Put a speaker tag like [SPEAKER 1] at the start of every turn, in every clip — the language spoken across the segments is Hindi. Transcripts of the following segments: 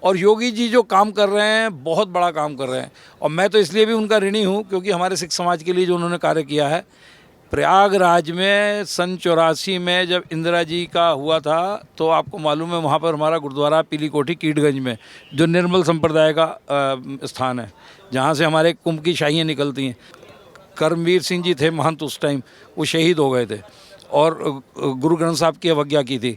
[SPEAKER 1] और योगी जी जो काम कर रहे हैं बहुत बड़ा काम कर रहे हैं, और मैं तो इसलिए भी उनका ऋणी हूँ क्योंकि हमारे सिख समाज के लिए जो उन्होंने कार्य किया है। प्रयागराज में सन 84 में जब इंदिरा जी का हुआ था, तो आपको मालूम है वहाँ पर हमारा गुरुद्वारा पीली कोठी कीटगंज में, जो निर्मल संप्रदाय का स्थान है, जहाँ से हमारे कुंभ की शाहियाँ निकलती हैं। कर्मवीर सिंह जी थे महंत उस टाइम, वो शहीद हो गए थे और गुरु ग्रंथ साहब की अवज्ञा की थी।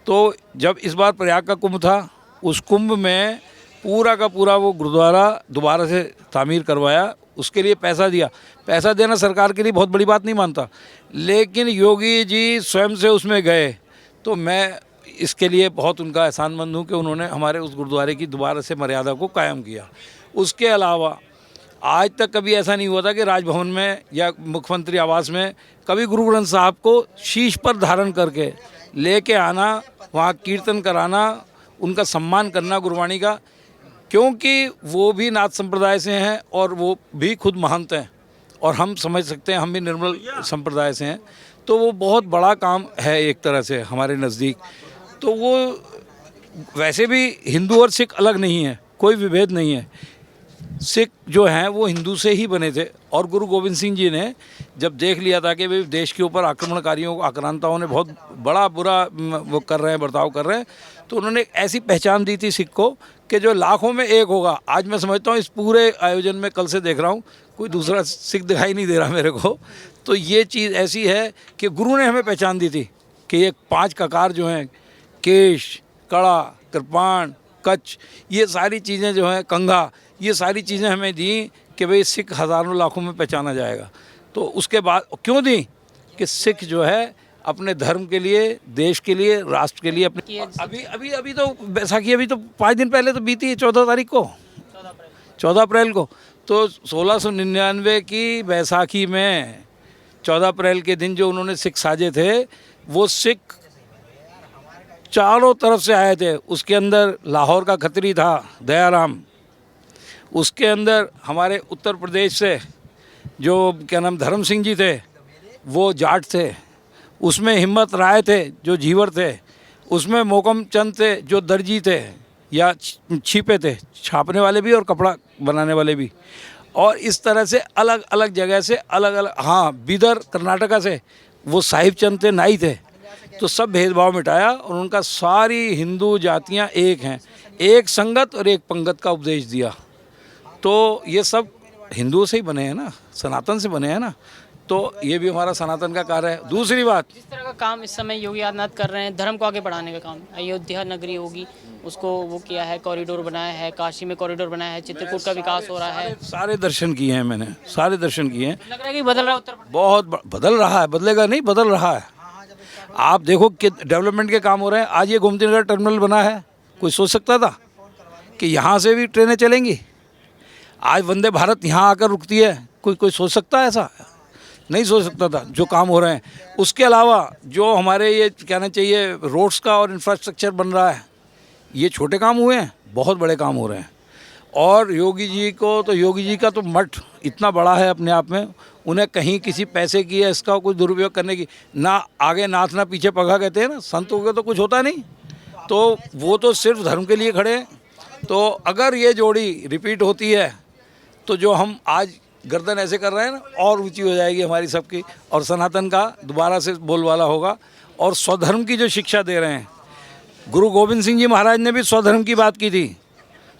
[SPEAKER 1] तो जब इस बार प्रयाग का कुंभ था, उस कुंभ में पूरा का पूरा वो गुरुद्वारा दोबारा से तामीर करवाया, उसके लिए पैसा दिया। पैसा देना सरकार के लिए बहुत बड़ी बात नहीं मानता, लेकिन योगी जी स्वयं से उसमें गए, तो मैं इसके लिए बहुत उनका एहसानमंद हूँ कि उन्होंने हमारे उस गुरुद्वारे की दोबारा से मर्यादा को कायम किया। उसके अलावा आज तक कभी ऐसा नहीं हुआ था कि राजभवन में या मुख्यमंत्री आवास में कभी गुरु ग्रंथ साहब को शीश पर धारण करके लेके आना, वहाँ कीर्तन कराना, उनका सम्मान करना गुरुवाणी का, क्योंकि वो भी नाथ संप्रदाय से हैं और वो भी खुद महंत हैं, और हम समझ सकते हैं हम भी निर्मल संप्रदाय से हैं, तो वो बहुत बड़ा काम है एक तरह से हमारे नज़दीक। तो वो वैसे भी हिंदू और सिख अलग नहीं है, कोई विभेद नहीं है। सिख जो हैं वो हिंदू से ही बने थे, और गुरु गोविंद सिंह जी ने जब देख लिया था कि भाई देश के ऊपर आक्रमणकारियों आक्रांताओं ने बहुत बड़ा बुरा वो कर रहे हैं, बर्ताव कर रहे हैं, तो उन्होंने एक ऐसी पहचान दी थी सिख को कि जो लाखों में एक होगा। आज मैं समझता हूँ इस पूरे आयोजन में, कल से देख रहा हूँ, कोई दूसरा सिख दिखाई नहीं दे रहा मेरे को। तो ये चीज़ ऐसी है कि गुरु ने हमें पहचान दी थी कि ये 5 ककार जो हैं, केश, कड़ा, कृपाण, कच्छ, ये सारी चीज़ें जो हैं, कंघा, ये सारी चीज़ें हमें दी कि भाई सिख हज़ारों लाखों में पहचाना जाएगा। तो उसके बाद क्यों दी कि सिख जो है अपने धर्म के लिए, देश के लिए, राष्ट्र के लिए अपने अभी तो बैसाखी अभी तो 5 दिन पहले तो बीती है, 14 तारीख को, 14 अप्रैल को। तो 1699 की बैसाखी में 14 अप्रैल के दिन जो उन्होंने सिख साजे थे, वो सिख चारों तरफ से आए थे। उसके अंदर लाहौर का खत्री था दयाराम, उसके अंदर हमारे उत्तर प्रदेश से जो क्या नाम धर्म सिंह जी थे वो जाट थे, उसमें हिम्मत राय थे जो झीवर थे, उसमें मोकम चंद थे जो दर्जी थे या छीपे थे, छापने वाले भी और कपड़ा बनाने वाले भी, और इस तरह से अलग अलग जगह से अलग अलग, हाँ बीदर कर्नाटका से वो साहिब चंद थे, नाई थे। तो सब भेदभाव मिटाया और उनका सारी हिंदू जातियाँ एक हैं, एक संगत और एक पंगत का उपदेश दिया। तो ये सब हिंदुओं से ही बने हैं ना, सनातन से बने हैं ना, तो ये भी हमारा सनातन का कार्य है। दूसरी बात,
[SPEAKER 2] जिस तरह का काम इस समय योगी आदित्यनाथ कर रहे हैं, धर्म को आगे बढ़ाने का काम, अयोध्या नगरी होगी उसको वो किया है, कॉरिडोर बनाया है, काशी में कॉरिडोर बनाया है, चित्रकूट का विकास हो रहा है,
[SPEAKER 1] सारे दर्शन किए हैं मैंने, सारे दर्शन किए हैं।
[SPEAKER 2] लग रहा है कि बदल रहा है उत्तर प्रदेश।
[SPEAKER 1] बहुत बदल रहा है, बदलेगा नहीं, बदल रहा है। आप देखो कि डेवलपमेंट के काम हो रहे हैं। आज ये गोमती नगर टर्मिनल बना है, कोई सोच सकता था कि यहाँ से भी ट्रेनें चलेंगी? आज वंदे भारत यहाँ आकर रुकती है, कोई सोच सकता है? ऐसा नहीं सोच सकता था जो काम हो रहे हैं। उसके अलावा जो हमारे ये कहना चाहिए रोड्स का और इंफ्रास्ट्रक्चर बन रहा है, ये छोटे काम हुए हैं, बहुत बड़े काम हो रहे हैं। और योगी जी को तो, योगी जी का तो मठ इतना बड़ा है अपने आप में, उन्हें कहीं किसी पैसे की या इसका कोई दुरुपयोग करने की ना आगे नाथ ना पीछे पगा, कहते हैं ना, संतों के तो कुछ होता नहीं, तो वो तो सिर्फ धर्म के लिए खड़े हैं। तो अगर ये जोड़ी रिपीट होती है तो जो हम आज गर्दन ऐसे कर रहे हैं ना, और ऊंची हो जाएगी हमारी सबकी, और सनातन का दोबारा से बोलबाला होगा। और स्वधर्म की जो शिक्षा दे रहे हैं, गुरु गोविंद सिंह जी महाराज ने भी स्वधर्म की बात की थी।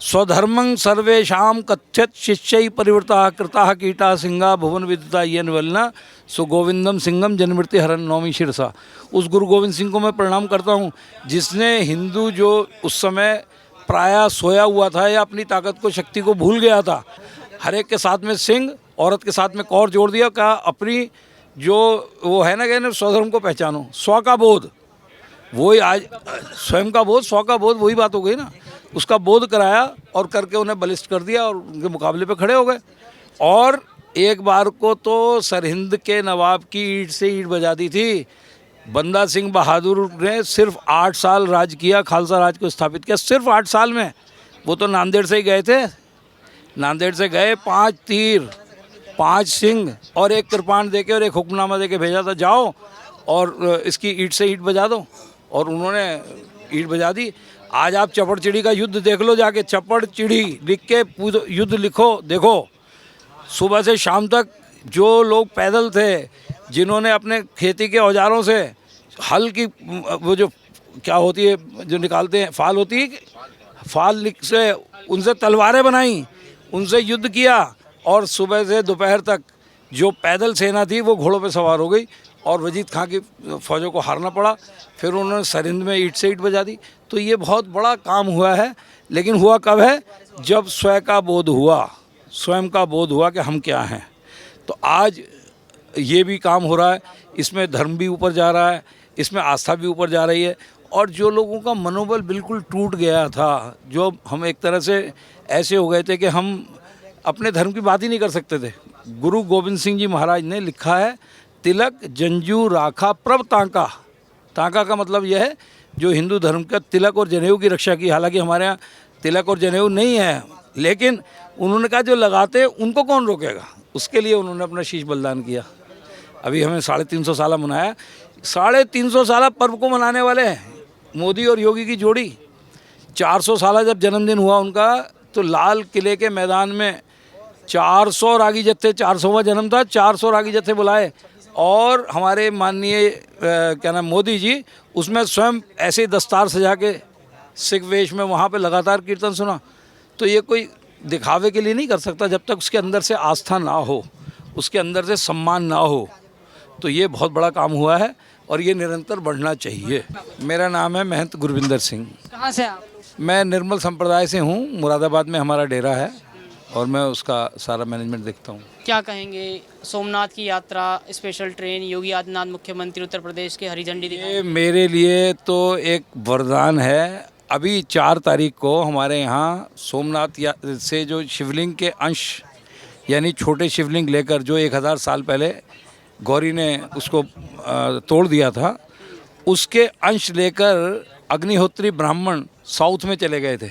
[SPEAKER 1] स्वधर्मं सर्वेशाम कथ्यत शिष्य परिवृता कृता कीटा सिंगा भुवन विदिता येन वलना सो गोविंदम सिंगम जनमृति हरण नौमी शिरसा। उस गुरु गोविंद सिंह को मैं प्रणाम करता हूँ, जिसने हिंदू जो उस समय प्रायः सोया हुआ था या अपनी ताकत को, शक्ति को भूल गया था, हर एक के साथ में सिंह, औरत के साथ में कौर जोड़ दिया। का अपनी जो वो है ना, कहने स्वधर्म को पहचानो, स्व का बोध, वही आज स्वयं का बोध, स्व का बोध, वही बात हो गई ना। उसका बोध कराया और करके उन्हें बलिष्ठ कर दिया और उनके मुकाबले पे खड़े हो गए। और एक बार को तो सरहिंद के नवाब की ईंट से ईंट बजा दी थी। बंदा सिंह बहादुर ने सिर्फ 8 साल राज किया, खालसा राज को स्थापित किया, सिर्फ 8 साल में। वो तो नांदेड़ से ही गए थे, नांदेड़ से गए, 5 तीर, 5 सिंह और 1 कृपाण देके और 1 हुक्मनामा देके भेजा था, जाओ और इसकी ईंट से ईंट बजा दो, और उन्होंने ईंट बजा दी। आज आप चपड़चिड़ी का युद्ध देख लो जाके, चपड़चिड़ी लिख के युद्ध लिखो, देखो सुबह से शाम तक जो लोग पैदल थे, जिन्होंने अपने खेती के औजारों से हल की वो जो क्या होती है जो निकालते हैं फाल होती है, फाल से उनसे तलवारें बनाई, उनसे युद्ध किया, और सुबह से दोपहर तक जो पैदल सेना थी वो घोड़ों पे सवार हो गई और वजीद खां की फ़ौजों को हारना पड़ा। फिर उन्होंने सरहिंद में ईंट से ईंट बजा दी। तो ये बहुत बड़ा काम हुआ है, लेकिन हुआ कब है? जब स्वयं का बोध हुआ, स्वयं का बोध हुआ कि हम क्या हैं। तो आज ये भी काम हो रहा है, इसमें धर्म भी ऊपर जा रहा है, इसमें आस्था भी ऊपर जा रही है। और जो लोगों का मनोबल बिल्कुल टूट गया था, जो हम एक तरह से ऐसे हो गए थे कि हम अपने धर्म की बात ही नहीं कर सकते थे। गुरु गोविंद सिंह जी महाराज ने लिखा है, तिलक जंजू राखा प्रभ तांका। तांका का मतलब यह है जो हिंदू धर्म का तिलक और जनेऊ की रक्षा की। हालांकि हमारे यहाँ तिलक और जनेऊ नहीं है, लेकिन उन्होंने कहा जो लगाते हैं उनको कौन रोकेगा। उसके लिए उन्होंने अपना शीश बलिदान किया। अभी हमें 350 साल मनाया, 350 साल पर्व को मनाने वाले हैं मोदी और योगी की जोड़ी। 400 साल जब जन्मदिन हुआ उनका, तो लाल किले के मैदान में 400 रागी जत्थे, 400वां जन्म था, 400 रागी जत्थे बुलाए। और हमारे माननीय क्या नाम मोदी जी उसमें स्वयं ऐसे दस्तार सजा के सिख वेश में वहाँ पे लगातार कीर्तन सुना। तो ये कोई दिखावे के लिए नहीं कर सकता जब तक उसके अंदर से आस्था ना हो, उसके अंदर से सम्मान ना हो। तो ये बहुत बड़ा काम हुआ है और ये निरंतर बढ़ना चाहिए। मेरा नाम है महंत गुरविंदर सिंह।
[SPEAKER 2] कहाँ से आप?
[SPEAKER 1] मैं निर्मल संप्रदाय से हूँ, मुरादाबाद में हमारा डेरा है और मैं उसका सारा मैनेजमेंट देखता हूँ।
[SPEAKER 2] क्या कहेंगे, सोमनाथ की यात्रा, स्पेशल ट्रेन, योगी आदित्यनाथ मुख्यमंत्री उत्तर प्रदेश के, हरी झंडी दिखाई?
[SPEAKER 1] ये मेरे लिए तो एक वरदान है। अभी 4 तारीख को हमारे यहाँ सोमनाथ से जो शिवलिंग के अंश, यानी छोटे शिवलिंग लेकर, जो 1000 साल पहले गौरी ने उसको तोड़ दिया था, उसके अंश लेकर अग्निहोत्री ब्राह्मण साउथ में चले गए थे।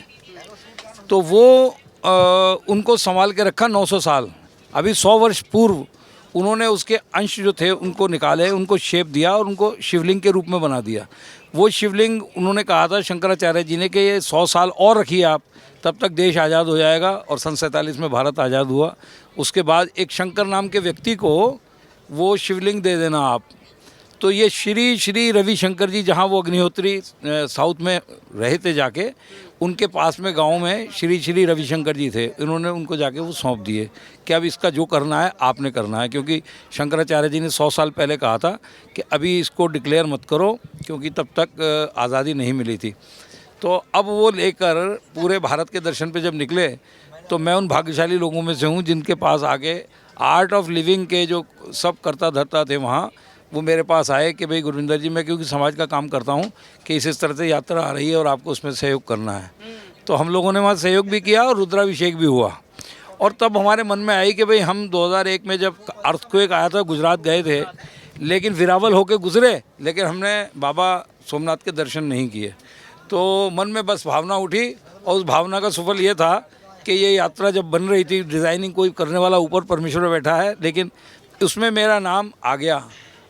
[SPEAKER 1] तो वो उनको संभाल के रखा 900 साल। अभी 100 वर्ष पूर्व उन्होंने उसके अंश जो थे उनको निकाले, उनको शेप दिया और उनको शिवलिंग के रूप में बना दिया। वो शिवलिंग उन्होंने कहा था शंकराचार्य जी ने कि ये 100 साल और रखिए आप, तब तक देश आज़ाद हो जाएगा। और सन 47 में भारत आज़ाद हुआ। उसके बाद एक शंकर नाम के व्यक्ति को वो शिवलिंग दे देना आप। तो ये श्री श्री रविशंकर जी, जहाँ वो अग्निहोत्री साउथ में रहे थे जाके, उनके पास में गांव में श्री श्री रविशंकर जी थे। इन्होंने उनको जाके वो सौंप दिए कि अब इसका जो करना है आपने करना है, क्योंकि शंकराचार्य जी ने 100 साल पहले कहा था कि अभी इसको डिक्लेयर मत करो, क्योंकि तब तक आज़ादी नहीं मिली थी। तो अब वो लेकर पूरे भारत के दर्शन पे जब निकले, तो मैं उन भाग्यशाली लोगों में से हूँ जिनके पास आके आर्ट ऑफ लिविंग के जो सब करता धरता थे वहाँ, वो मेरे पास आए कि भाई गुरविंदर जी, मैं क्योंकि समाज का काम करता हूँ कि इस तरह से यात्रा आ रही है और आपको उसमें सहयोग करना है। तो हम लोगों ने वहाँ सहयोग भी किया और रुद्राभिषेक भी हुआ। और तब हमारे मन में आई कि भाई हम 2001 में जब अर्थक्वेक आया था, गुजरात गए थे, लेकिन विरावल होके गुजरे, लेकिन हमने बाबा सोमनाथ के दर्शन नहीं किए। तो मन में बस भावना उठी और उस भावना का सफल ये था कि ये यात्रा जब बन रही थी, डिज़ाइनिंग कोई करने वाला ऊपर परमेश्वर बैठा है, लेकिन उसमें मेरा नाम आ गया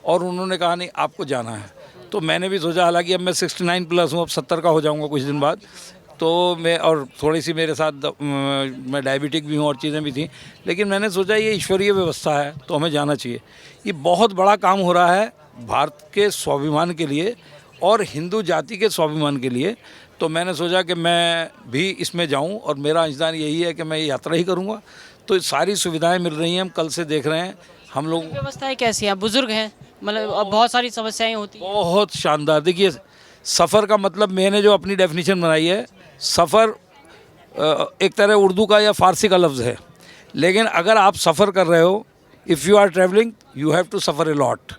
[SPEAKER 1] और उन्होंने कहा नहीं आपको जाना है। तो मैंने भी सोचा, हालांकि अब मैं 69 प्लस हूँ, अब 70 का हो जाऊँगा कुछ दिन बाद, तो मैं, और थोड़ी सी मेरे साथ मैं डायबिटिक भी हूँ और चीज़ें भी थी, लेकिन मैंने सोचा ये ईश्वरीय व्यवस्था है तो हमें जाना चाहिए। ये बहुत बड़ा काम हो रहा है भारत के स्वाभिमान के लिए और हिंदू जाति के स्वाभिमान के लिए। तो मैंने सोचा कि मैं भी इसमें जाऊं और मेरा अंशदान यही है कि मैं ये यात्रा ही करूंगा। तो सारी सुविधाएं मिल रही हैं, हम कल से देख रहे हैं। हम लोग
[SPEAKER 2] व्यवस्थाएं कैसी हैं? बुजुर्ग हैं, मतलब अब बहुत सारी समस्याएं होती हैं।
[SPEAKER 1] बहुत शानदार। देखिए, सफ़र का मतलब मैंने जो अपनी डेफिनेशन बनाई है, सफ़र एक तरह उर्दू का या फ़ारसी का लफ्ज़ है, लेकिन अगर आप सफ़र कर रहे हो, if you are travelling you have to suffer a lot,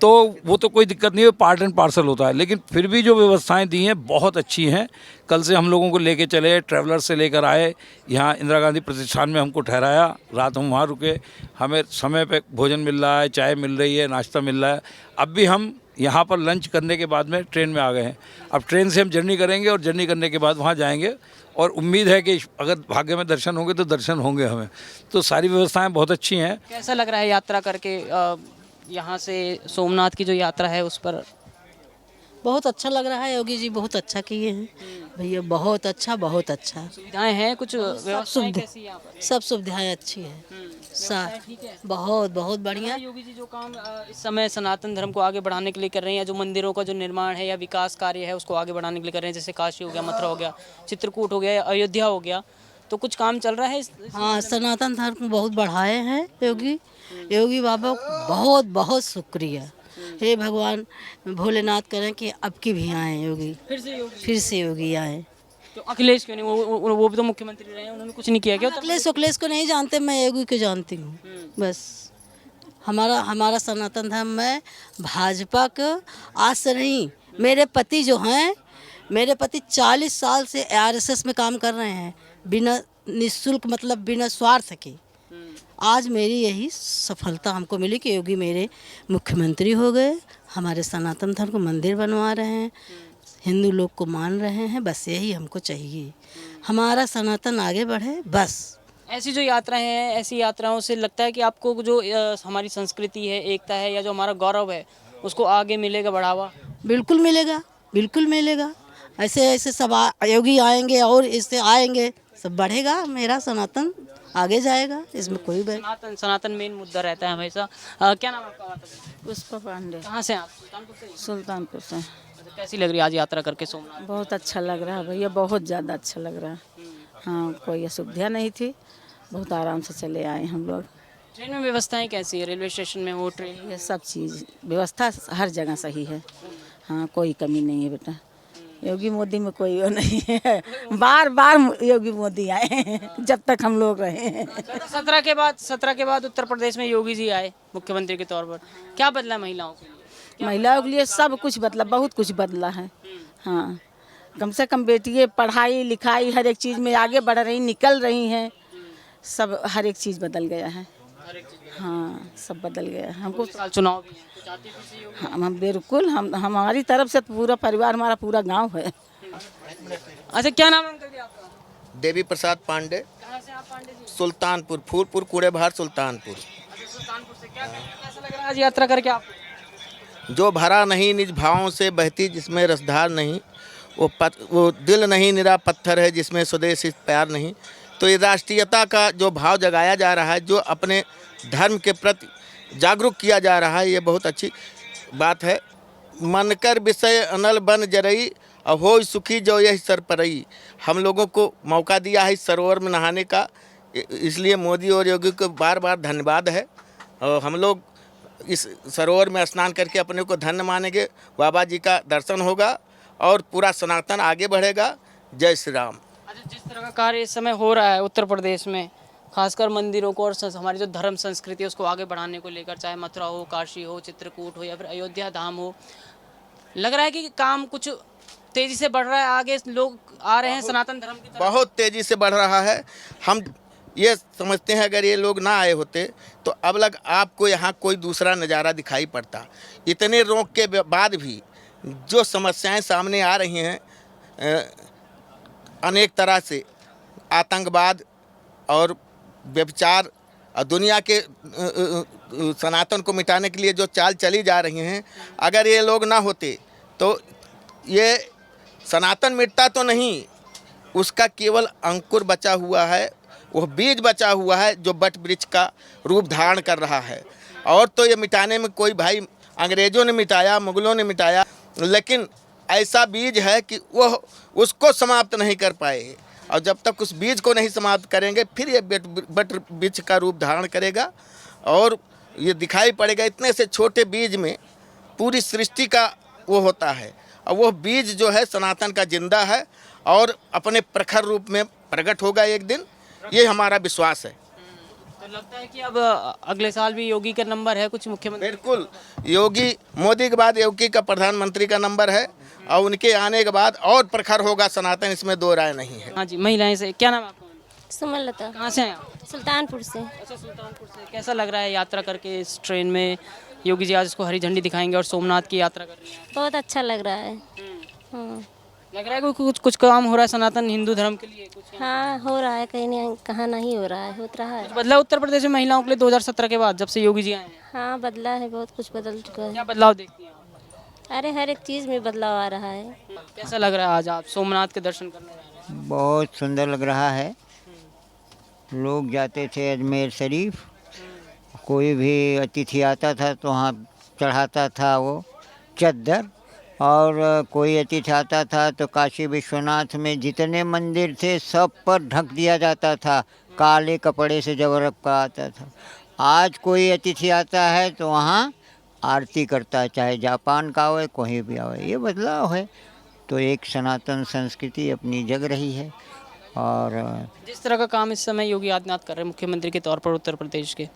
[SPEAKER 1] तो वो तो कोई दिक्कत नहीं है, पार्ट एंड पार्सल होता है। लेकिन फिर भी जो व्यवस्थाएं दी हैं बहुत अच्छी हैं। कल से हम लोगों को लेके चले, ट्रैवलर से लेकर आए, यहाँ इंदिरा गांधी प्रतिष्ठान में हमको ठहराया, रात हम वहाँ रुके, हमें समय पे भोजन मिल रहा है, चाय मिल रही है, नाश्ता मिल रहा है। अब भी हम यहाँ पर लंच करने के बाद में ट्रेन में आ गए हैं। अब ट्रेन से हम जर्नी करेंगे और जर्नी करने के बाद वहाँ जाएंगे और उम्मीद है कि अगर भाग्य में दर्शन होंगे तो दर्शन होंगे हमें। तो सारी व्यवस्थाएँ बहुत अच्छी हैं।
[SPEAKER 2] कैसा लग रहा है यात्रा करके? यहाँ से सोमनाथ की जो यात्रा है उस पर
[SPEAKER 3] बहुत अच्छा लग रहा है। योगी जी बहुत अच्छा किए हैं भैया, बहुत अच्छा, बहुत अच्छा।
[SPEAKER 2] सुविधाएं हैं कुछ, व्यवस्थाएं कैसी है यहाँ पर?
[SPEAKER 3] सब सुविधाएं अच्छी है।
[SPEAKER 2] व्यवस्थाएं ठीक है।
[SPEAKER 3] बहुत बहुत बढ़िया।
[SPEAKER 2] योगी जी जो काम इस समय सनातन धर्म को आगे बढ़ाने के लिए कर रहे हैं, या जो मंदिरों का जो निर्माण है या विकास कार्य है उसको आगे बढ़ाने के लिए कर रहे हैं, जैसे काशी हो गया, मथुरा हो गया, चित्रकूट हो गया या अयोध्या हो गया, तो कुछ काम चल रहा है
[SPEAKER 3] हाँ, सनातन धर्म को बहुत बढ़ाए हैं योगी। योगी बाबा को बहुत बहुत शुक्रिया। हे भगवान भोलेनाथ करें कि अब की भी आए योगी, फिर से योगी आए।
[SPEAKER 2] तो अखिलेश क्यों नहीं? वो भी तो मुख्यमंत्री रहे हैं, उन्होंने कुछ नहीं किया क्या?
[SPEAKER 3] अखिलेश को नहीं जानते, मैं योगी को जानती हूँ बस। हमारा हमारा सनातन धर्म में भाजपा को आज से नहीं, मेरे पति जो हैं, मेरे पति 40 साल से आरएसएस में काम कर रहे हैं, बिना निःशुल्क, मतलब बिना स्वार्थ के। आज मेरी यही सफलता हमको मिली कि योगी मेरे मुख्यमंत्री हो गए, हमारे सनातन धर्म को मंदिर बनवा रहे हैं, हिंदू लोग को मान रहे हैं। बस यही हमको चाहिए, हमारा सनातन आगे बढ़े बस।
[SPEAKER 2] ऐसी जो यात्राएं हैं, ऐसी यात्राओं से लगता है कि आपको जो हमारी संस्कृति है, एकता है, या जो हमारा गौरव है, उसको आगे मिलेगा बढ़ावा?
[SPEAKER 3] बिल्कुल मिलेगा, बिल्कुल मिलेगा। ऐसे ऐसे सब योगी आएंगे और इससे आएंगे, सब बढ़ेगा, मेरा सनातन आगे जाएगा, इसमें कोई
[SPEAKER 2] सनातन सनातन मेन मुद्दा रहता है हमेशा। क्या नाम है आपका?
[SPEAKER 4] पुष्पा पांडे,
[SPEAKER 2] कहाँ से हैं आप? सुल्तानपुर से?
[SPEAKER 4] सुल्तानपुर से।
[SPEAKER 2] अच्छा, कैसी लग रही है आज यात्रा करके सोमनाथ?
[SPEAKER 4] बहुत अच्छा लग रहा है भैया, बहुत ज़्यादा अच्छा लग रहा है। हाँ, कोई असुविधा नहीं थी, बहुत आराम से चले आए हम लोग।
[SPEAKER 2] ट्रेन में व्यवस्थाएं कैसी है? रेलवे स्टेशन में हो, ट्रेन?
[SPEAKER 4] ये सब चीज़ व्यवस्था हर जगह सही है। हाँ, कोई कमी नहीं है बेटा। योगी मोदी में कोई वो नहीं है, बार बार योगी मोदी आए हैं जब तक हम लोग रहे हैं।
[SPEAKER 2] 17 के बाद उत्तर प्रदेश में योगी जी आए मुख्यमंत्री के तौर पर, क्या बदला महिलाओं के लिए?
[SPEAKER 4] महिलाओं के लिए सब कुछ बदला, बहुत कुछ बदला है। हाँ, कम से कम बेटियाँ पढ़ाई लिखाई हर एक चीज़ में आगे बढ़ रही, निकल रही हैं, सब हर एक चीज़ बदल गया है। हाँ, सब बदल गया है। हमको
[SPEAKER 2] साल चुनाव भी है, कुछ आते हैं किसी योगी?
[SPEAKER 4] हम बिल्कुल, हम हमारी तरफ से पूरा परिवार, हमारा पूरा गांव है।
[SPEAKER 2] अच्छा, क्या नाम है अंकल जी आपका?
[SPEAKER 5] देवी प्रसाद पांडे,
[SPEAKER 2] कहाँ से आप पांडे जी?
[SPEAKER 5] सुल्तानपुर, फूलपुर, कूड़ेभार, सुल्तानपुर।
[SPEAKER 2] अच्छा, सुल्तानपुर से। कैसा लग रहा है आज यात्रा करके आपको?
[SPEAKER 5] जो भरा नहीं निज भावों से बहती जिसमें रसधार नहीं, वो दिल नहीं निरा पत्थर है जिसमें स्वदेश प्यार नहीं। तो ये राष्ट्रीयता का जो भाव जगाया जा रहा है, जो अपने धर्म के प्रति जागरूक किया जा रहा है, ये बहुत अच्छी बात है। मन कर विषय अनल बन जरई, अब हो सुखी जो यही सर परई। हम लोगों को मौका दिया है इस सरोवर में नहाने का, इसलिए मोदी और योगी को बार बार धन्यवाद है। और हम लोग इस सरोवर में स्नान करके अपने को धन्य मानेंगे, बाबा जी का दर्शन होगा और पूरा सनातन आगे बढ़ेगा। जय श्री राम।
[SPEAKER 2] अच्छा, जिस तरह का कार्य इस समय हो रहा है उत्तर प्रदेश में, खासकर मंदिरों को और हमारी जो धर्म संस्कृति है उसको आगे बढ़ाने को लेकर, चाहे मथुरा हो, काशी हो, चित्रकूट हो या फिर अयोध्या धाम हो, लग रहा है कि काम कुछ तेजी से बढ़ रहा है, आगे लोग आ रहे हैं सनातन धर्म की तरफ?
[SPEAKER 5] बहुत तेजी से बढ़ रहा है। हम ये समझते हैं अगर ये लोग ना आए होते तो अब लग आपको यहाँ कोई दूसरा नज़ारा दिखाई पड़ता। इतने रोक के बाद भी जो समस्याएं सामने आ रही हैं, अनेक तरह से आतंकवाद और व्यभिचार और दुनिया के सनातन को मिटाने के लिए जो चाल चली जा रही हैं, अगर ये लोग ना होते तो ये सनातन मिटता तो नहीं, उसका केवल अंकुर बचा हुआ है, वह बीज बचा हुआ है जो बट वृक्ष का रूप धारण कर रहा है। और तो ये मिटाने में कोई भाई अंग्रेज़ों ने मिटाया, मुगलों ने मिटाया, लेकिन ऐसा बीज है कि वह उसको समाप्त नहीं कर पाए। और जब तक उस बीज को नहीं समाप्त करेंगे फिर ये बट वृक्ष का रूप धारण करेगा और ये दिखाई पड़ेगा। इतने से छोटे बीज में पूरी सृष्टि का वो होता है, और वो बीज जो है सनातन का जिंदा है और अपने प्रखर रूप में प्रकट होगा एक दिन, ये हमारा विश्वास है।
[SPEAKER 2] तो लगता है कि अब अगले साल भी योगी का नंबर है कुछ मुख्यमंत्री?
[SPEAKER 5] बिल्कुल, योगी, मोदी के बाद योगी का प्रधानमंत्री का नंबर है और उनके आने के बाद और प्रखर होगा सनातन, इसमें दो राय नहीं है।
[SPEAKER 2] हाँ जी, महिलाएं से। क्या नाम है आपका?
[SPEAKER 6] सुमलता,
[SPEAKER 2] कहाँ से हैं आप?
[SPEAKER 6] सुल्तानपुर से।
[SPEAKER 2] अच्छा, सुल्तानपुर से। कैसा लग रहा है यात्रा करके इस ट्रेन में? योगी जी आज इसको हरी झंडी दिखाएंगे और सोमनाथ की यात्रा कर रहे हैं।
[SPEAKER 6] बहुत अच्छा लग रहा है।
[SPEAKER 2] लग रहा है कि कुछ काम हो रहा है सनातन हिंदू धर्म के लिए? कुछ
[SPEAKER 6] हाँ, हो रहा है, कहीं नहीं कहाँ नहीं हो रहा है, होता रहा है।
[SPEAKER 2] बदलाव उत्तर प्रदेश में महिलाओं के लिए 2017 के बाद जब से योगी जी आए हैं?
[SPEAKER 6] हाँ, बदला है, बहुत कुछ बदल चुका है।
[SPEAKER 2] क्या बदलाव देखती हैं आप?
[SPEAKER 6] अरे हर एक चीज़ में बदलाव आ रहा है।
[SPEAKER 2] कैसा लग रहा है आज आप सोमनाथ के दर्शन करने जा रहे हैं?
[SPEAKER 7] बहुत सुंदर लग रहा है। लोग जाते थे अजमेर शरीफ, कोई भी अतिथि आता था तो वहाँ चढ़ाता था वो चद्दर, और कोई अतिथि आता था तो काशी विश्वनाथ में जितने मंदिर थे सब पर ढक दिया जाता था, काले कपड़े से जब रख कर आता था। आज कोई अतिथि आता है तो वहाँ आरती करता है, चाहे जापान का हो कहीं भी हो। ये बदलाव है। तो एक सनातन संस्कृति अपनी जग रही है। और
[SPEAKER 2] जिस तरह का काम इस समय योगी आदित्यनाथ कर रहे हैं मुख्यमंत्री के तौर पर उत्तर प्रदेश के,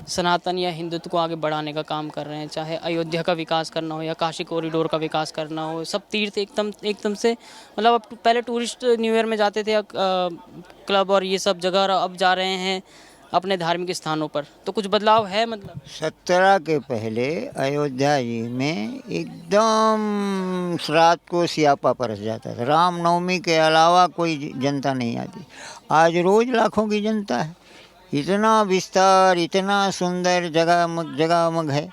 [SPEAKER 2] सनातन या हिंदुत्व को आगे बढ़ाने का काम कर रहे हैं, चाहे अयोध्या का विकास करना हो या काशी कॉरिडोर का विकास करना हो, सब तीर्थ एकदम से मतलब अब पहले टूरिस्ट न्यू ईयर में जाते थे क्लब और ये सब जगह, और अब जा रहे हैं अपने धार्मिक स्थानों पर, तो कुछ बदलाव है मतलब?
[SPEAKER 7] 17 के पहले अयोध्या जी में एकदम रात को सियापा परस जाता था। रामनवमी के अलावा कोई जनता नहीं आती। आज रोज़ लाखों की जनता है। इतना विस्तार, इतना सुंदर जगह है।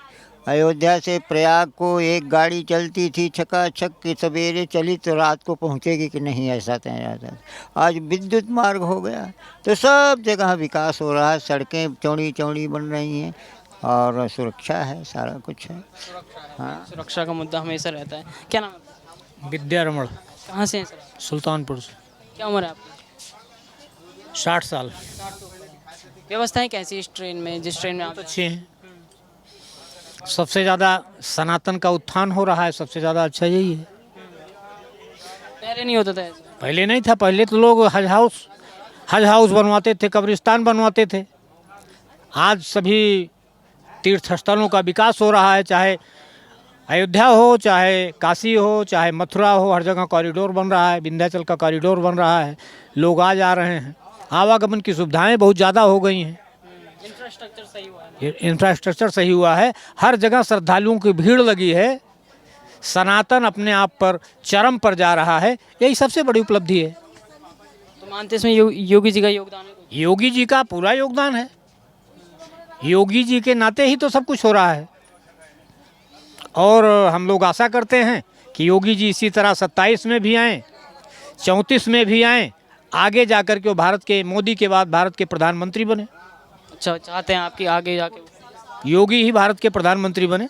[SPEAKER 7] अयोध्या से प्रयाग को एक गाड़ी चलती थी छकाछक की, सवेरे चली तो रात को पहुंचेगी कि नहीं, ऐसा तय जाता था। आज विद्युत मार्ग हो गया तो सब जगह विकास हो रहा है। सड़कें चौड़ी चौड़ी बन रही हैं और सुरक्षा है, सारा कुछ है। हाँ,
[SPEAKER 2] सुरक्षा का मुद्दा हमेशा रहता है। क्या नाम है?
[SPEAKER 8] विद्यारमण,
[SPEAKER 2] कहाँ से हैं सर?
[SPEAKER 8] सुल्तानपुर से।
[SPEAKER 2] क्या उम्र है आपकी?
[SPEAKER 8] 60 साल।
[SPEAKER 2] व्यवस्थाएं कैसी इस ट्रेन में, जिस ट्रेन में आप
[SPEAKER 8] अच्छे हैं। सबसे ज़्यादा सनातन का उत्थान हो रहा है, सबसे ज़्यादा अच्छा यही है।
[SPEAKER 2] पहले नहीं होता था ऐसा?
[SPEAKER 8] पहले नहीं था। पहले तो लोग हज हाउस बनवाते थे, कब्रिस्तान बनवाते थे। आज सभी तीर्थ स्थलों का विकास हो रहा है, चाहे अयोध्या हो, चाहे काशी हो, चाहे मथुरा हो, हर जगह कॉरिडोर बन रहा है। विंध्याचल का कॉरिडोर बन रहा है, लोग आ जा रहे हैं। आवागमन की सुविधाएं बहुत ज़्यादा हो गई हैं।
[SPEAKER 2] इंफ्रास्ट्रक्चर सही हुआ है।
[SPEAKER 8] इंफ्रास्ट्रक्चर सही हुआ है, हर जगह श्रद्धालुओं की भीड़ लगी है। सनातन अपने आप पर चरम पर जा रहा है, यही सबसे बड़ी उपलब्धि है।
[SPEAKER 2] तो मानते इसमें योगी जी का योगदान है?
[SPEAKER 8] योगी जी का पूरा योगदान है। योगी जी के नाते ही तो सब कुछ हो रहा है। और हम लोग आशा करते हैं कि योगी जी इसी तरह 27 में भी आएँ, 34 में भी आएँ, आगे जाकर के वो भारत के, मोदी के बाद भारत के प्रधानमंत्री बने।
[SPEAKER 2] अच्छा, चाहते हैं आपकी आगे जाके
[SPEAKER 8] योगी ही भारत के प्रधानमंत्री बने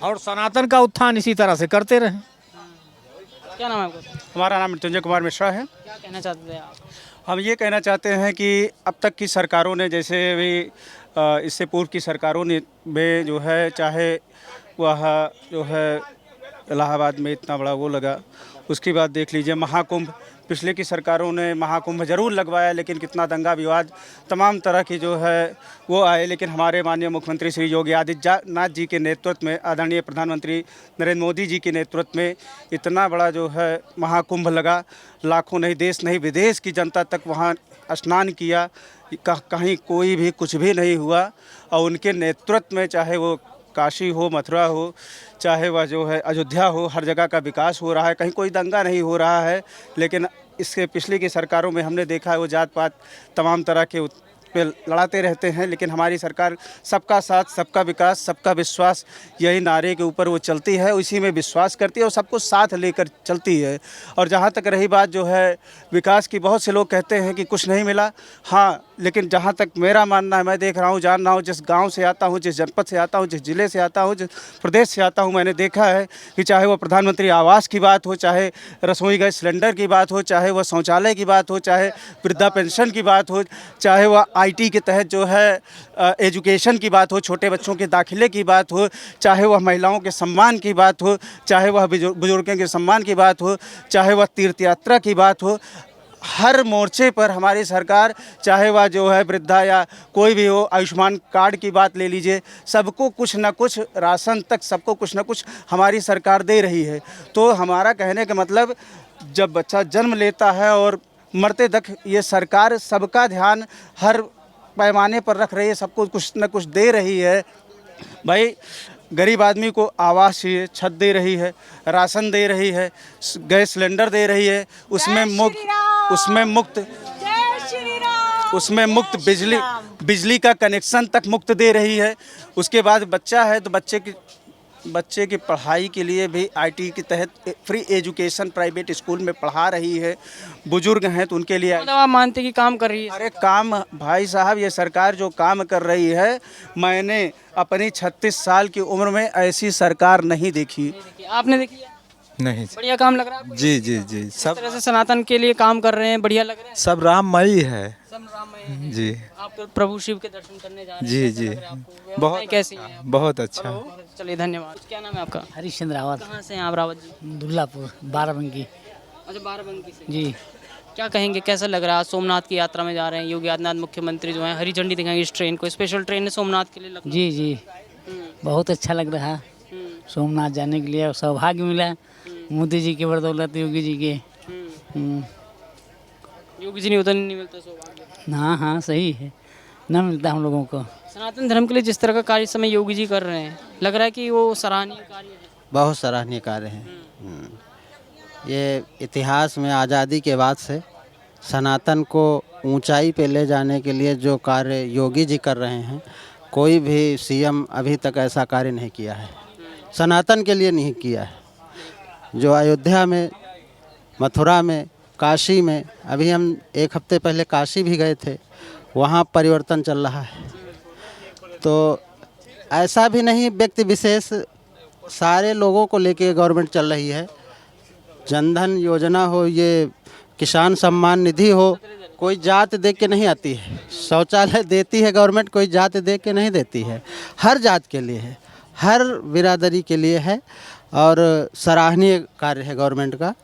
[SPEAKER 8] और सनातन का उत्थान इसी तरह से करते रहें।
[SPEAKER 2] क्या नाम है आपका?
[SPEAKER 9] हमारा नाम मृत्युंजय कुमार मिश्रा है।
[SPEAKER 2] क्या कहना चाहते थे आप?
[SPEAKER 9] हम ये कहना चाहते हैं कि अब तक की सरकारों ने, जैसे भी इससे पूर्व की सरकारों ने में जो है, चाहे वह जो है इलाहाबाद में इतना बड़ा वो लगा, उसके बाद देख लीजिए महाकुंभ, पिछले की सरकारों ने महाकुंभ जरूर लगवाया, लेकिन कितना दंगा विवाद, तमाम तरह की जो है वो आए। लेकिन हमारे माननीय मुख्यमंत्री श्री योगी आदित्यनाथ जी के नेतृत्व में, आदरणीय प्रधानमंत्री नरेंद्र मोदी जी के नेतृत्व में इतना बड़ा जो है महाकुंभ लगा। लाखों नहीं, देश नहीं, विदेश की जनता तक वहाँ स्नान किया। कहीं कोई भी कुछ भी नहीं हुआ। और उनके नेतृत्व में, चाहे वो काशी हो, मथुरा हो, चाहे वह जो है अयोध्या हो, हर जगह का विकास हो रहा है। कहीं कोई दंगा नहीं हो रहा है। लेकिन इसके पिछले की सरकारों में हमने देखा है वो जात पात तमाम तरह के पे लड़ाते रहते हैं। लेकिन हमारी सरकार सबका साथ, सबका विकास, सबका विश्वास, यही नारे के ऊपर वो चलती है, उसी में विश्वास करती है और सबको साथ लेकर चलती है। और जहाँ तक रही बात जो है विकास की, बहुत से लोग कहते हैं कि कुछ नहीं मिला। हाँ, लेकिन जहाँ तक मेरा मानना है, मैं देख रहा हूँ, जान रहा हूँ, जिस गांव से आता हूँ, जिस जनपद से आता हूँ, जिस ज़िले से आता हूँ, जिस प्रदेश से आता हूँ, मैंने देखा है कि चाहे वो प्रधानमंत्री आवास की बात हो, चाहे रसोई गैस सिलेंडर की बात हो, चाहे वह शौचालय की बात हो, चाहे वृद्धा पेंशन की बात हो, चाहे वह आईटी के तहत जो है एजुकेशन की बात हो, छोटे बच्चों के दाखिले की बात हो, चाहे वह महिलाओं के सम्मान की बात हो, चाहे वह बुजुर्गों के सम्मान की बात हो, चाहे वह तीर्थ यात्रा की बात हो, हर मोर्चे पर हमारी सरकार, चाहे वह जो है वृद्धा या कोई भी हो, आयुष्मान कार्ड की बात ले लीजिए, सबको कुछ न कुछ, राशन तक सबको कुछ न कुछ हमारी सरकार दे रही है। तो हमारा कहने का मतलब, जब बच्चा जन्म लेता है और मरते तक ये सरकार सबका ध्यान हर पैमाने पर रख रही है, सबको कुछ न कुछ दे रही है। भाई, गरीब आदमी को आवास चाहिए, छत दे रही है, राशन दे रही है, गैस सिलेंडर दे रही है, उसमें मुफ्त बिजली का कनेक्शन तक मुफ्त दे रही है। उसके बाद बच्चा है तो बच्चे की बच्चे की पढ़ाई के लिए भी आईटी के तहत फ्री एजुकेशन प्राइवेट स्कूल में पढ़ा रही है। बुजुर्ग हैं तो उनके लिए
[SPEAKER 2] मतलब आप मानते हैं कि काम कर रही है?
[SPEAKER 9] अरे काम भाई साहब, ये सरकार जो काम कर रही है, मैंने अपनी 36 साल की उम्र में ऐसी सरकार नहीं देखी।
[SPEAKER 2] आपने देखी है?
[SPEAKER 10] नहीं।
[SPEAKER 2] बढ़िया काम लग रहा है आपको?
[SPEAKER 10] जी जी जी,
[SPEAKER 2] इस
[SPEAKER 10] सब
[SPEAKER 2] तरह से सनातन के लिए काम कर रहे हैं, बढ़िया लग रहा है?
[SPEAKER 10] सब राममयी है।
[SPEAKER 2] सब राममय है।
[SPEAKER 10] जी
[SPEAKER 2] आप तो प्रभु शिव के दर्शन करने जा रहे हैं,
[SPEAKER 10] जी
[SPEAKER 2] कैसा
[SPEAKER 10] जी,
[SPEAKER 2] लग रहा है आपको? व्यवस्थाएं
[SPEAKER 10] बहुत
[SPEAKER 2] कैसी हैं?
[SPEAKER 10] बहुत अच्छा।
[SPEAKER 2] चलिए धन्यवाद। क्या नाम है आपका?
[SPEAKER 3] हरीशचंद्र रावत,
[SPEAKER 2] कहाँ से हैं आप रावत जी?
[SPEAKER 3] दुल्लापुर, बाराबंकी।
[SPEAKER 2] अच्छा, बाराबंकी से।
[SPEAKER 3] जी।
[SPEAKER 2] क्या कहेंगे, कैसा लग रहा है? आज सोमनाथ की यात्रा में जा रहे हैं, योगी आदित्यनाथ मुख्यमंत्री जो हैं हरी झंडी दिखाएंगे इस ट्रेन को, स्पेशल ट्रेन है सोमनाथ के लिए लखनऊ।
[SPEAKER 3] जी जी, बहुत अच्छा लग रहा है सोमनाथ जाने के लिए, सौभाग्य मिला मोदी जी के बदौलत, योगी जी के।
[SPEAKER 2] योगी जी नहीं होता नहीं मिलता सौभाग्य।
[SPEAKER 3] हाँ हाँ, सही है, ना मिलता हम लोगों को।
[SPEAKER 2] सनातन धर्म के लिए जिस तरह का कार्य इस समय योगी जी कर रहे हैं, लग रहा है कि वो सराहनीय कार्य है।
[SPEAKER 11] बहुत सराहनीय कार्य है। ये इतिहास में आज़ादी के बाद से सनातन को ऊंचाई पे ले जाने के लिए जो कार्य योगी जी कर रहे हैं, कोई भी सीएम अभी तक ऐसा कार्य नहीं किया है, सनातन के लिए नहीं किया है। जो अयोध्या में, मथुरा में, काशी में, अभी हम एक हफ्ते पहले काशी भी गए थे, वहाँ परिवर्तन चल रहा है। तो ऐसा भी नहीं व्यक्ति विशेष, सारे लोगों को लेके गवर्नमेंट चल रही है। जनधन योजना हो, ये किसान सम्मान निधि हो, कोई जात देख के नहीं आती है। शौचालय देती है गवर्नमेंट, कोई जात देख के नहीं देती है, हर जात के लिए है, हर बिरादरी के लिए है, और सराहनीय कार्य है गवर्नमेंट का।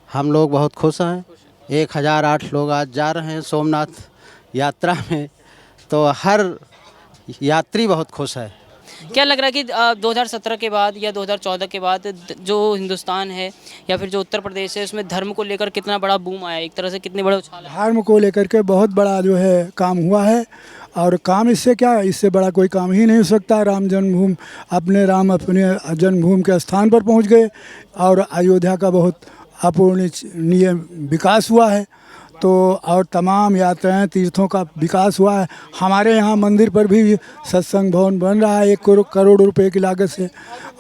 [SPEAKER 11] हम लोग बहुत खुश हैं। 1008 लोग आज जा रहे हैं सोमनाथ यात्रा में, तो हर यात्री बहुत खुश है।
[SPEAKER 2] क्या लग रहा है कि 2017 के बाद या 2014 के बाद जो हिंदुस्तान है या फिर जो उत्तर प्रदेश है, उसमें धर्म को लेकर कितना बड़ा बूम आया, एक तरह से कितने बड़े उछाल आए?
[SPEAKER 12] धर्म को लेकर के बहुत बड़ा जो है काम हुआ है, और काम इससे क्या, इससे बड़ा कोई काम ही नहीं हो सकता। राम अपने जन्मभूमि के स्थान पर पहुंच गए, और अयोध्या का बहुत अपूर्णीय विकास हुआ है। तो और तमाम यात्राएं, तीर्थों का विकास हुआ है। हमारे यहाँ मंदिर पर भी सत्संग भवन बन रहा है 1 करोड़ रुपए की लागत से,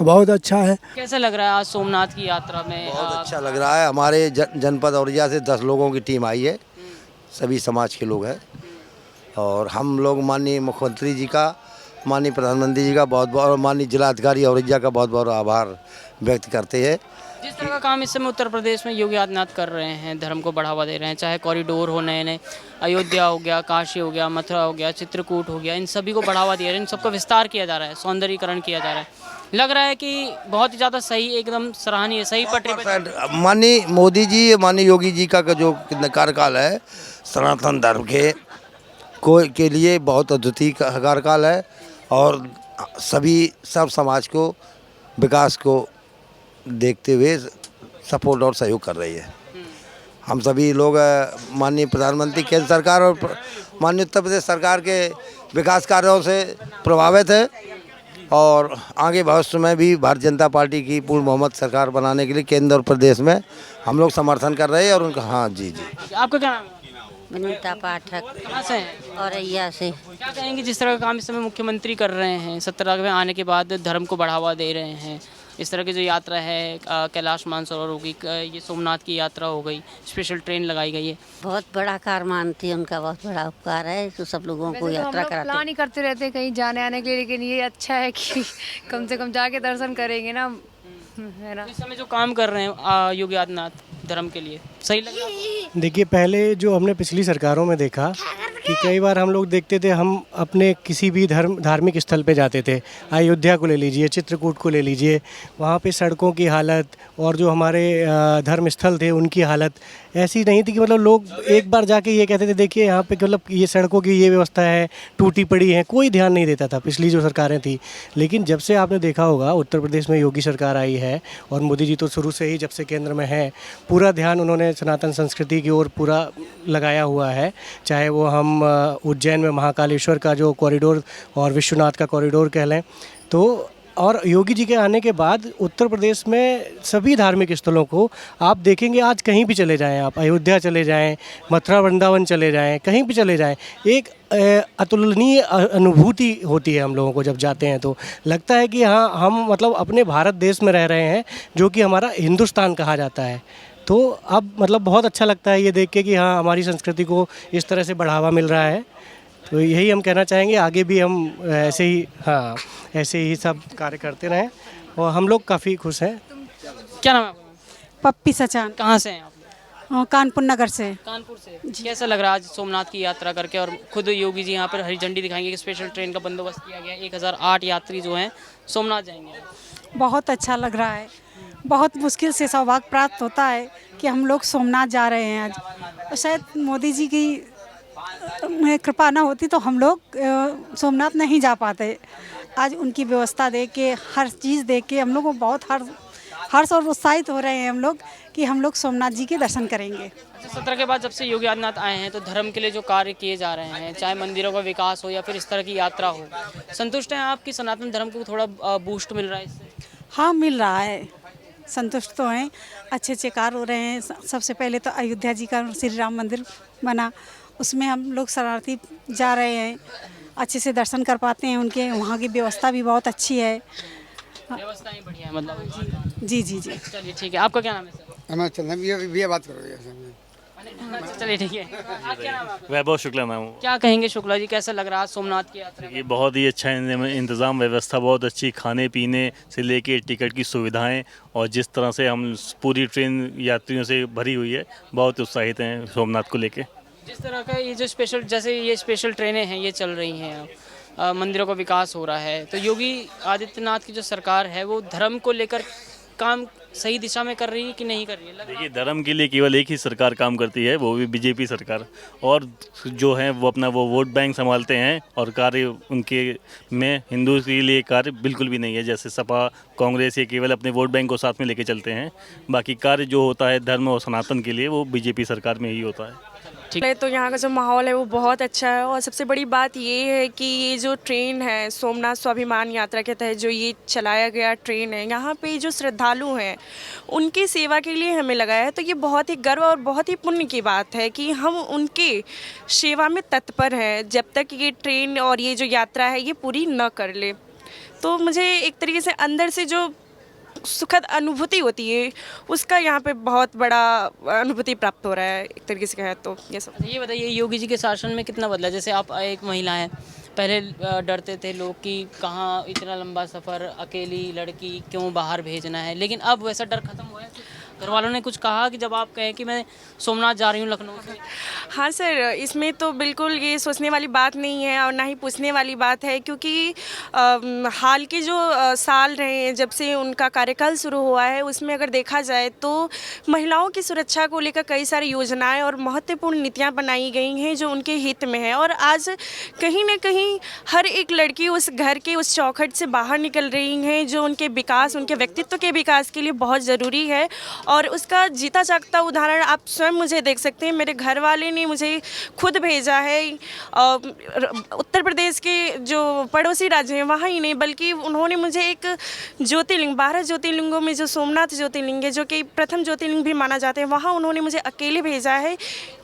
[SPEAKER 12] बहुत अच्छा है।
[SPEAKER 2] कैसा लग रहा है आज सोमनाथ की यात्रा में?
[SPEAKER 13] बहुत अच्छा लग रहा है। हमारे जनपद औरैया से 10 लोगों की टीम आई है, सभी समाज के लोग हैं, और हम लोग माननीय मुख्यमंत्री जी का, माननीय प्रधानमंत्री जी का बहुत बहुत, माननीय जिलाधिकारी औरैया का बहुत बहुत आभार व्यक्त करते हैं।
[SPEAKER 2] जिस तरह का काम इस समय उत्तर प्रदेश में योगी आदित्यनाथ कर रहे हैं, धर्म को बढ़ावा दे रहे हैं, चाहे कॉरिडोर हो, नए नए अयोध्या हो गया, काशी हो गया, मथुरा हो गया, चित्रकूट हो गया, इन सभी को बढ़ावा दिया रहे हैं, इन सबका विस्तार किया जा रहा है, सौंदर्यीकरण किया जा रहा है। लग रहा है कि बहुत ही ज़्यादा सही, एकदम सराहनीय, सही पटरी पर।
[SPEAKER 13] माननीय मोदी जी, माननीय योगी जी का जो कार्यकाल है, सनातन धर्म के लिए बहुत अद्वितीय कार्यकाल है, और सब समाज को विकास को देखते हुए सपोर्ट और सहयोग कर रही है। हम सभी लोग माननीय प्रधानमंत्री, केंद्र सरकार और माननीय उत्तर प्रदेश सरकार के विकास कार्यों से प्रभावित है, और आगे भविष्य में भी भारतीय जनता पार्टी की पूर्ण बहुमत सरकार बनाने के लिए केंद्र और प्रदेश में हम लोग समर्थन कर रहे हैं। और उनका हाँ जी जी।
[SPEAKER 2] आपका क्या नाम है?
[SPEAKER 3] वनिता पाठक,
[SPEAKER 2] कहाँ से हैं?
[SPEAKER 3] औरैया से।
[SPEAKER 2] क्या कहेंगे, जिस तरह का काम इस समय मुख्यमंत्री कर रहे हैं, 17 में आने के बाद धर्म को बढ़ावा दे रहे हैं, इस तरह की जो यात्रा है, कैलाश मानसरोवर हो गई, ये सोमनाथ की यात्रा हो गई, स्पेशल ट्रेन लगाई गई है,
[SPEAKER 3] बहुत बड़ा कार्य मानती है, उनका बहुत बड़ा उपकार है, तो सब लोगों को यात्रा कराते
[SPEAKER 6] प्लान ही करते रहते हैं कहीं जाने आने के लिए, लेकिन ये अच्छा है कि कम से कम जाके दर्शन करेंगे ना, है ना।
[SPEAKER 2] इस समय जो काम कर रहे हैं योगी आदित्यनाथ धर्म के लिए, सही लग रहा है?
[SPEAKER 8] देखिए, पहले जो हमने पिछली सरकारों में देखा कि कई बार हम लोग देखते थे, हम अपने किसी भी धार्मिक स्थल पे जाते थे, अयोध्या को ले लीजिए, चित्रकूट को ले लीजिए, वहाँ पे सड़कों की हालत और जो हमारे धर्म स्थल थे उनकी हालत ऐसी नहीं थी कि मतलब लोग एक बार जाके ये कहते थे देखिए यहाँ पे मतलब ये सड़कों की ये व्यवस्था है, टूटी पड़ी है, कोई ध्यान नहीं देता था पिछली जो सरकारें थी। लेकिन जब से आपने देखा होगा उत्तर प्रदेश में योगी सरकार आई है, और मोदी जी तो शुरू से ही जब से केंद्र में है, पूरा ध्यान उन्होंने सनातन संस्कृति की ओर पूरा लगाया हुआ है। चाहे वो हम उज्जैन में महाकालेश्वर का जो कॉरिडोर और विश्वनाथ का कॉरिडोर कह लें, तो और योगी जी के आने के बाद उत्तर प्रदेश में सभी धार्मिक स्थलों को आप देखेंगे, आज कहीं भी चले जाएं, आप अयोध्या चले जाएं, मथुरा वृंदावन चले जाएं, कहीं भी चले जाएं, एक अतुलनीय अनुभूति होती है हम लोगों को। जब जाते हैं तो लगता है कि हाँ, हम मतलब अपने भारत देश में रह रहे हैं, जो कि हमारा हिंदुस्तान कहा जाता है। तो अब मतलब बहुत अच्छा लगता है ये देख के कि हाँ, हमारी संस्कृति को इस तरह से बढ़ावा मिल रहा है। तो यही हम कहना चाहेंगे, आगे भी हम ऐसे ही, हाँ, ऐसे ही सब कार्य करते रहें और हम लोग काफ़ी खुश हैं।
[SPEAKER 2] क्या नाम है आपका?
[SPEAKER 10] पप्पी सचान।
[SPEAKER 2] कहाँ से हैं आप?
[SPEAKER 10] कानपुर नगर से।
[SPEAKER 2] कानपुर से। कैसा लग रहा है आज सोमनाथ की यात्रा करके, और खुद योगी जी यहाँ पर हरी झंडी दिखाएंगे कि स्पेशल ट्रेन का बंदोबस्त किया गया है, 1008 यात्री जो हैं सोमनाथ जाएंगे।
[SPEAKER 10] बहुत अच्छा लग रहा है। बहुत मुश्किल से सौभाग्य प्राप्त होता है कि हम लोग सोमनाथ जा रहे हैं आज। शायद मोदी जी की कृपा ना होती तो हम लोग सोमनाथ नहीं जा पाते। आज उनकी व्यवस्था देख के, हर चीज़ देख के हम लोग को बहुत हर्ष और उत्साहित हो रहे हैं हम लोग कि हम लोग सोमनाथ जी के दर्शन करेंगे।
[SPEAKER 2] अच्छा, 17 के बाद जब से योगी आदित्यनाथ आए हैं तो धर्म के लिए जो कार्य किए जा रहे हैं, चाहे मंदिरों का विकास हो या फिर इस तरह की यात्रा हो, संतुष्ट हैं आप कि सनातन धर्म को थोड़ा बूस्ट मिल रहा है इससे?
[SPEAKER 10] हाँ, मिल रहा है, संतुष्ट तो हैं। अच्छे कार्य हो रहे हैं। सबसे पहले तो अयोध्या जी का श्री राम मंदिर बना, उसमें हम लोग शरणार्थी जा रहे हैं, अच्छे से दर्शन कर पाते हैं उनके। वहाँ की व्यवस्था भी बहुत अच्छी है।
[SPEAKER 2] व्यवस्थाएं बढ़िया है मतलब।
[SPEAKER 10] जी जी जी।
[SPEAKER 2] चलिए ठीक है, आपका क्या नाम है सर?
[SPEAKER 14] ये बात करो।
[SPEAKER 2] चलिए ठीक है, आप क्या नाम है आपका?
[SPEAKER 15] वैभव शुक्ला नाम हूँ।
[SPEAKER 2] क्या कहेंगे शुक्ला जी, कैसा लग रहा है सोमनाथ की यात्रा?
[SPEAKER 15] ये बहुत ही अच्छा इंतज़ाम, व्यवस्था बहुत अच्छी, खाने पीने से लेके टिकट की सुविधाएं, और जिस तरह से हम पूरी ट्रेन यात्रियों से भरी हुई है, बहुत उत्साहित हैं सोमनाथ को लेके।
[SPEAKER 2] जिस तरह का ये जो स्पेशल, जैसे ये स्पेशल ट्रेनें हैं ये चल रही हैं, मंदिरों का विकास हो रहा है, तो योगी आदित्यनाथ की जो सरकार है वो धर्म को लेकर काम सही दिशा में कर रही है कि नहीं कर रही है?
[SPEAKER 15] देखिए, धर्म के लिए केवल एक ही सरकार काम करती है, वो भी बीजेपी सरकार, और जो है वो अपना वो वोट बैंक संभालते हैं, और कार्य उनके में हिंदू के लिए कार्य बिल्कुल भी नहीं है। जैसे सपा कांग्रेस, ये केवल अपने वोट बैंक को साथ में लेके चलते हैं, बाकी कार्य जो होता है धर्म और सनातन के लिए वो बीजेपी सरकार में ही होता है।
[SPEAKER 16] तो यहाँ का जो माहौल है वो बहुत अच्छा है, और सबसे बड़ी बात ये है कि ये जो ट्रेन है सोमनाथ स्वाभिमान यात्रा के तहत जो ये चलाया गया ट्रेन है, यहाँ पे जो श्रद्धालु हैं उनकी सेवा के लिए हमें लगा है। तो ये बहुत ही गर्व और बहुत ही पुण्य की बात है कि हम उनके सेवा में तत्पर हैं जब तक ये ट्रेन और ये जो यात्रा है ये पूरी न कर ले। तो मुझे एक तरीके से अंदर से जो सुखद अनुभूति होती है उसका यहाँ पे बहुत बड़ा अनुभूति प्राप्त हो रहा है, एक तरीके से कहें तो ये सब।
[SPEAKER 2] ये बताइए, योगी जी के शासन में कितना बदला? जैसे आप एक महिला हैं, पहले डरते थे लोग कि कहाँ इतना लंबा सफ़र, अकेली लड़की क्यों बाहर भेजना है, लेकिन अब वैसा डर खत्म हुआ है? घर वालों ने कुछ कहा कि जब आप कहें कि मैं सोमनाथ जा रही हूँ लखनऊ से?
[SPEAKER 16] हाँ सर, इसमें तो बिल्कुल ये सोचने वाली बात नहीं है और ना ही पूछने वाली बात है, क्योंकि हाल के जो साल रहे हैं जब से उनका कार्यकाल शुरू हुआ है उसमें अगर देखा जाए तो महिलाओं की सुरक्षा को लेकर कई सारी योजनाएं और महत्वपूर्ण नीतियां बनाई गई हैं जो उनके हित में है। और आज कहीं ना कहीं हर एक लड़की उस घर के उस चौखट से बाहर निकल रही हैं जो उनके विकास, उनके व्यक्तित्व के विकास के लिए बहुत ज़रूरी है। और उसका जीता जागता उदाहरण आप स्वयं मुझे देख सकते हैं। मेरे घर वाले ने मुझे खुद भेजा है उत्तर प्रदेश के जो पड़ोसी राज्य हैं वहाँ ही नहीं, बल्कि उन्होंने मुझे एक ज्योतिर्लिंग, 12 ज्योतिर्लिंगों में जो सोमनाथ ज्योतिर्लिंग है जो कि प्रथम ज्योतिर्लिंग भी माना जाता है, वहाँ उन्होंने मुझे अकेले भेजा है,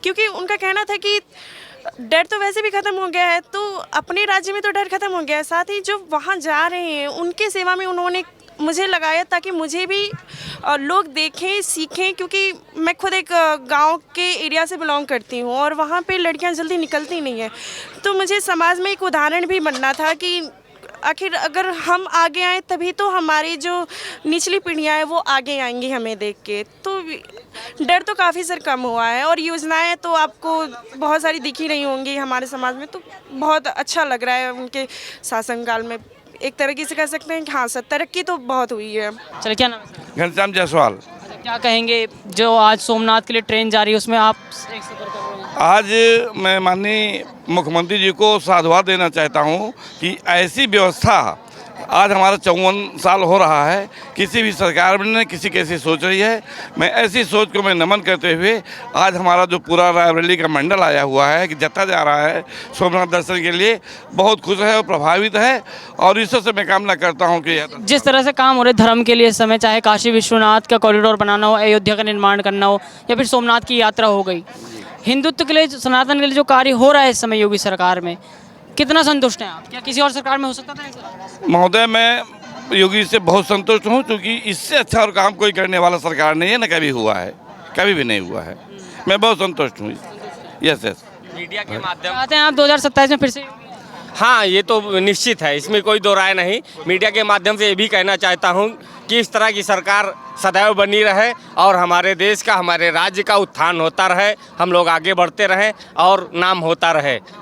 [SPEAKER 16] क्योंकि उनका कहना था कि डर तो वैसे भी ख़त्म हो गया है, तो अपने राज्य में तो डर ख़त्म हो गया है, साथ ही जो वहाँ जा रहे हैं उनके सेवा में उन्होंने मुझे लगाया ताकि मुझे भी लोग देखें, सीखें, क्योंकि मैं खुद एक गांव के एरिया से बिलोंग करती हूं और वहां पे लड़कियां जल्दी निकलती नहीं हैं। तो मुझे समाज में एक उदाहरण भी बनना था कि आखिर अगर हम आगे आए तभी तो हमारी जो निचली पीढ़ियाँ हैं वो आगे आएंगी हमें देख के। तो डर तो काफ़ी सर कम हुआ है और योजनाएं तो आपको बहुत सारी दिखी रही होंगी हमारे समाज में, तो बहुत अच्छा लग रहा है उनके शासनकाल में। एक तरीके से कह सकते हैं कि हाँ सर, तरक्की तो बहुत हुई है।
[SPEAKER 2] चलिए, क्या नाम है?
[SPEAKER 14] घनश्याम जायसवाल।
[SPEAKER 2] अच्छा, क्या कहेंगे जो आज सोमनाथ के लिए ट्रेन जा रही है उसमें आप एक सफ़र कर रहे हैं?
[SPEAKER 14] आज मैं माननीय मुख्यमंत्री जी को साधुवाद देना चाहता हूं कि ऐसी व्यवस्था आज हमारा 54 साल हो रहा है, किसी भी सरकार ने किसी कैसी सोच रही है। मैं ऐसी सोच को मैं नमन करते हुए आज हमारा जो पूरा रायबरेली का मंडल आया हुआ है कि जत्था जा रहा है सोमनाथ दर्शन के लिए, बहुत खुश है और प्रभावित है। और ईश्वर से मैं कामना करता हूँ कि
[SPEAKER 2] जिस तरह से काम हो रहे धर्म के लिए इस समय, चाहे काशी विश्वनाथ का कॉरिडोर बनाना हो, अयोध्या का निर्माण करना हो, या फिर सोमनाथ की यात्रा हो गई, हिंदुत्व के लिए, सनातन के लिए जो कार्य हो रहा है इस समय योगी सरकार में, कितना संतुष्ट हैं आप? क्या किसी और सरकार में हो सकता था ऐसा?
[SPEAKER 14] महोदय, मैं योगी से बहुत संतुष्ट हूँ, क्योंकि इससे अच्छा और काम कोई करने वाला सरकार नहीं है, न कभी हुआ है, कभी भी नहीं हुआ है। मैं बहुत संतुष्ट हूँ। Yes yes.
[SPEAKER 17] मीडिया के माध्यम
[SPEAKER 2] चाहते हैं आप 2027 में फिर से?
[SPEAKER 17] हाँ, ये तो निश्चित है, इसमें कोई दो राय नहीं। मीडिया के माध्यम से ये भी कहना चाहता हूँ कि इस तरह की सरकार सदैव बनी रहे और हमारे देश का, हमारे राज्य का उत्थान होता रहे, हम लोग आगे बढ़ते रहें और नाम होता रहे।